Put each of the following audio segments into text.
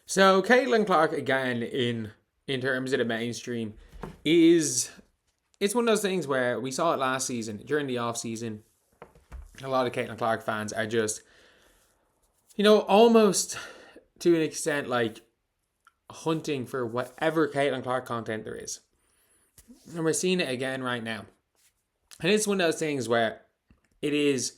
So Caitlin Clark again in terms of the mainstream is it's one of those things where we saw it last season during the off season. A lot of Caitlin Clark fans are just almost to an extent like hunting for whatever Caitlin Clark content there is, and we're seeing it again right now. And it's one of those things where there is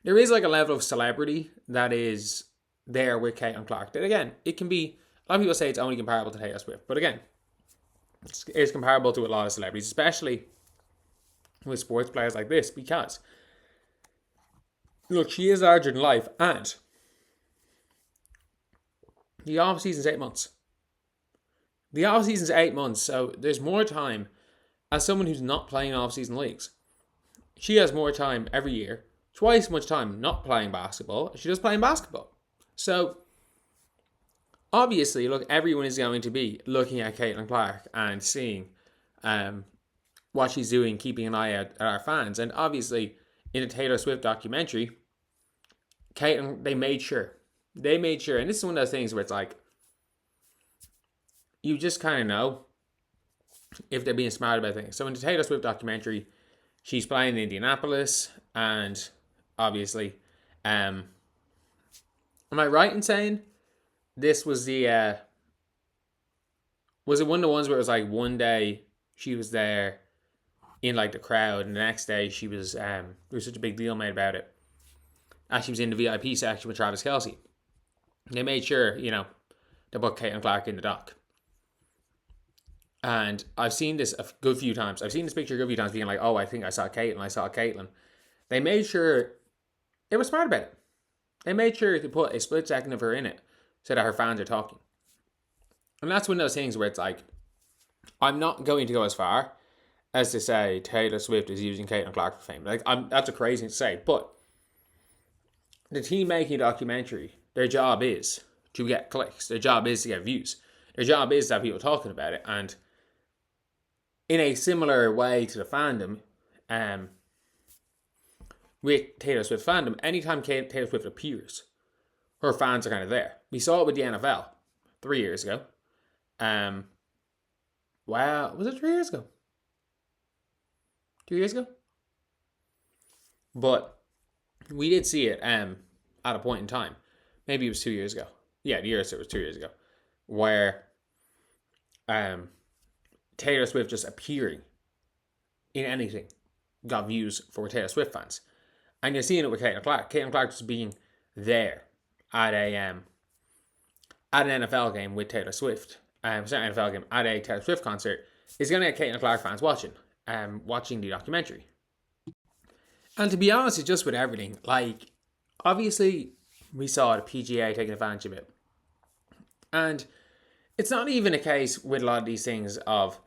like a level of celebrity that is there with Caitlin Clark. That again, it can be, a lot of people say it's only comparable to Taylor Swift, but again, it's comparable to a lot of celebrities, especially with sports players like this, because look, she is larger than life, and the off season's 8 months. The off season's 8 months, so there's more time. As someone who's not playing off season leagues, she has more time every year, twice as much time not playing basketball as she does playing basketball. So obviously, look, everyone is going to be looking at Caitlin Clark and seeing what she's doing, keeping an eye out at our fans. And obviously, in the Taylor Swift documentary, Caitlin, they made sure, and this is one of those things where it's like, you just kind of know if they're being smart about things. So in the Taylor Swift documentary, she's playing in Indianapolis, and obviously, am I right in saying this was was it one of the ones where it was like one day she was there in like the crowd, and the next day she was, there was such a big deal made about it, as she was in the VIP section with Travis Kelce. They made sure, to put Caitlin Clark in the doc. And I've seen this a good few times. I've seen this picture a good few times being like, oh, I think I saw Caitlin. They made sure, they were smart about it. They made sure to put a split second of her in it so that her fans are talking. And that's one of those things where it's like, I'm not going to go as far as to say Taylor Swift is using Caitlin Clark for fame. Like, that's a crazy thing to say. But the team making a documentary, their job is to get clicks. Their job is to get views. Their job is to have people talking about it. And in a similar way to the fandom, with Taylor Swift fandom, anytime Taylor Swift appears, her fans are kind of there. We saw it with the NFL 3 years ago. Wow, was it 3 years ago? 2 years ago? But we did see it at a point in time. Maybe it was 2 years ago. Yeah, the year it was 2 years ago. Where Taylor Swift just appearing in anything got views for Taylor Swift fans. And you're seeing it with Caitlin Clark. Caitlin Clark just being there at an NFL game with Taylor Swift. Sorry, NFL game at a Taylor Swift concert is going to get Caitlin Clark fans watching the documentary. And to be honest, it's just with everything. Like, obviously, we saw the PGA taking advantage of it. And it's not even a case with a lot of these things of,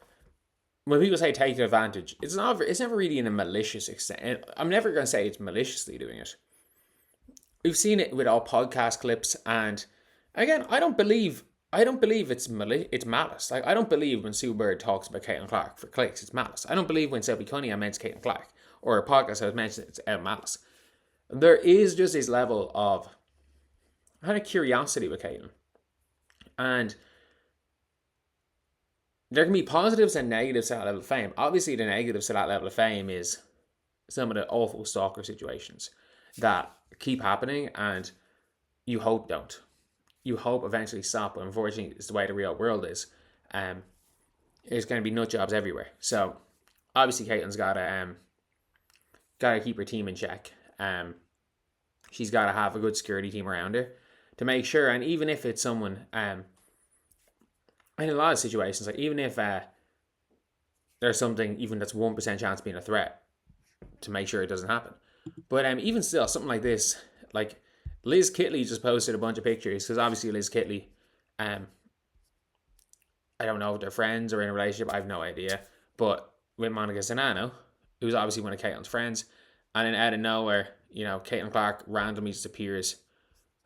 when people say taking advantage, it's never really in a malicious extent. I'm never going to say it's maliciously doing it. We've seen it with all podcast clips, and again, I don't believe it's malice. Like, I don't believe when Sue Bird talks about Caitlin Clark for clicks, it's malice. I don't believe when Sophie Cunningham mentions Caitlin Clark, or a podcast has mentioned it's malice. There is just this level of kind of curiosity with Caitlin, and there can be positives and negatives to that level of fame. Obviously, the negatives to that level of fame is some of the awful stalker situations that keep happening, and you hope don't. You hope eventually stop, but unfortunately, it's the way the real world is. There's going to be nut jobs everywhere. So, obviously, Caitlin's got to keep her team in check. She's got to have a good security team around her to make sure, and even if it's someone, in a lot of situations, like even if there's something, even that's 1% chance of being a threat, to make sure it doesn't happen. But even still, something like this, like Liz Kitley just posted a bunch of pictures, because obviously Liz Kitley, I don't know if they're friends or in a relationship, I have no idea, but with Monica Zanano, who's obviously one of Caitlin's friends, and then out of nowhere, Caitlin Clark randomly just appears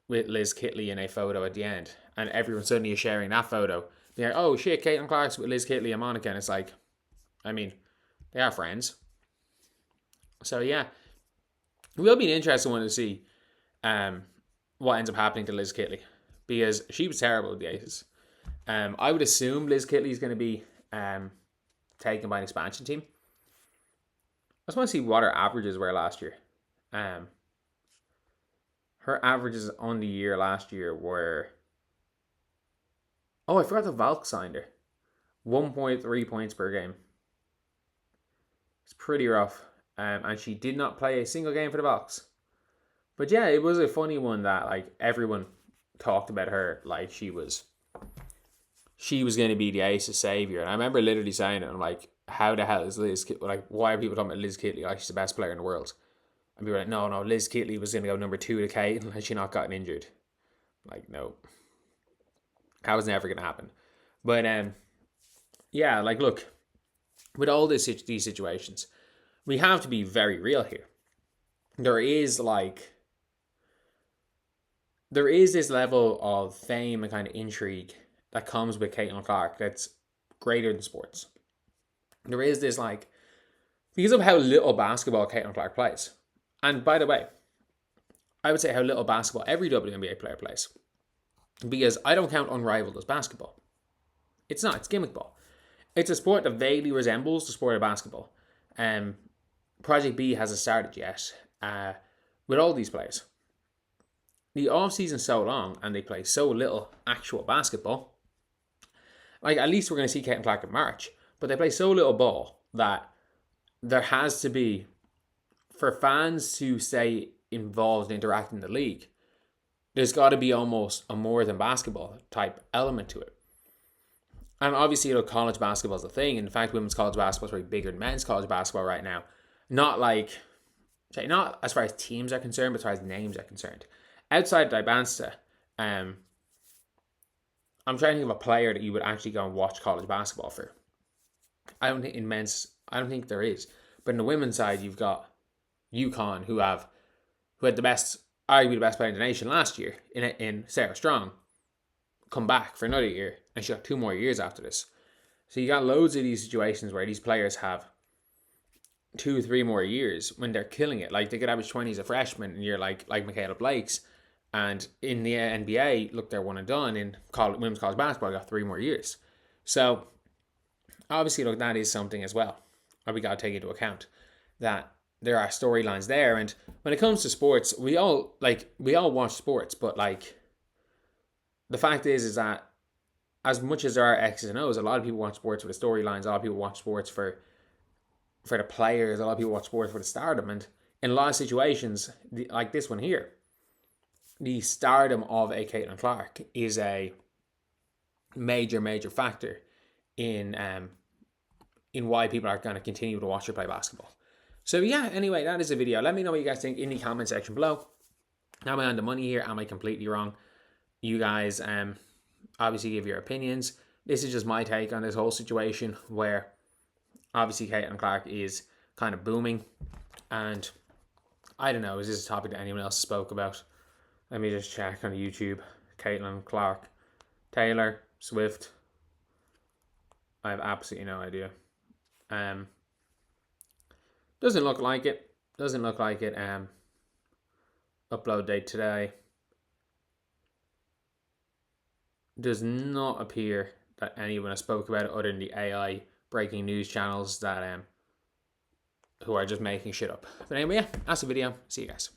with Liz Kitley in a photo at the end, and everyone suddenly is sharing that photo. They're like, oh shit, Caitlin Clark's with Liz Kitley and Monica, and it's like, they are friends. So yeah, it will be an interesting one to see what ends up happening to Liz Kitley, because she was terrible with the Aces. I would assume Liz Kitley is going to be taken by an expansion team. I just want to see what her averages were last year. Her averages on the year last year were... Oh, I forgot the Valk signed her. 1.3 points per game. It's pretty rough. And she did not play a single game for the Valks. But yeah, it was a funny one that like everyone talked about her like she was going to be the Aces savior. And I remember literally saying it, I'm like, how the hell is Liz Kitley? Like, why are people talking about Liz Kitley like she's the best player in the world? And people were like, no, Liz Kitley was going to go number 2 to Kate, and had she not gotten injured? Like, no. That was never going to happen. But, yeah, like, look, with all these situations, we have to be very real here. There is this level of fame and kind of intrigue that comes with Caitlin Clark that's greater than sports. There is this, like, because of how little basketball Caitlin Clark plays. And by the way, I would say how little basketball every WNBA player plays. Because I don't count Unrivaled as basketball. It's not, it's gimmick ball. It's a sport that vaguely resembles the sport of basketball. Project B hasn't started yet with all these players. The off-season's so long and they play so little actual basketball. Like, at least we're going to see Caitlin Clark in March. But they play so little ball that there has to be, for fans to stay involved and interact in the league, there's got to be almost a more than basketball type element to it. And obviously, college basketball is a thing. In fact, women's college basketball is way bigger than men's college basketball right now. Not as far as teams are concerned, but as far as names are concerned. Outside Dybansta, I'm trying to think of a player that you would actually go and watch college basketball for. I don't think there is. But in the women's side, you've got UConn, who had the best, arguably the best player in the nation last year in Sarah Strong, come back for another year, and she got 2 more years after this. So you got loads of these situations where these players have 2 or 3 more years when they're killing it. Like, they could average 20 as a freshman, and you're like Michaela Blake's. And in the NBA, look, they're one and done. In women's college basketball, got 3 more years. So obviously, look, that is something as well that we got to take into account, that there are storylines there. And when it comes to sports, we all watch sports, but like, the fact is that as much as there are X's and O's, a lot of people watch sports for the storylines. A lot of people watch sports for the players. A lot of people watch sports for the stardom. And in a lot of situations, like this one here, the stardom of a Caitlin Clark is a major factor in why people are going to continue to watch her play basketball. So yeah, anyway, that is a video. Let me know what you guys think in the comment section below. Am I on the money here? Am I completely wrong? You guys obviously give your opinions. This is just my take on this whole situation, where obviously Caitlin Clark is kind of booming. And I don't know, is this a topic that anyone else spoke about? Let me just check on YouTube. Caitlin Clark, Taylor Swift. I have absolutely no idea. Doesn't look like it. Upload date today. Does not appear that anyone has spoke about it other than the AI breaking news channels that who are just making shit up. But anyway, yeah, that's the video. See you guys.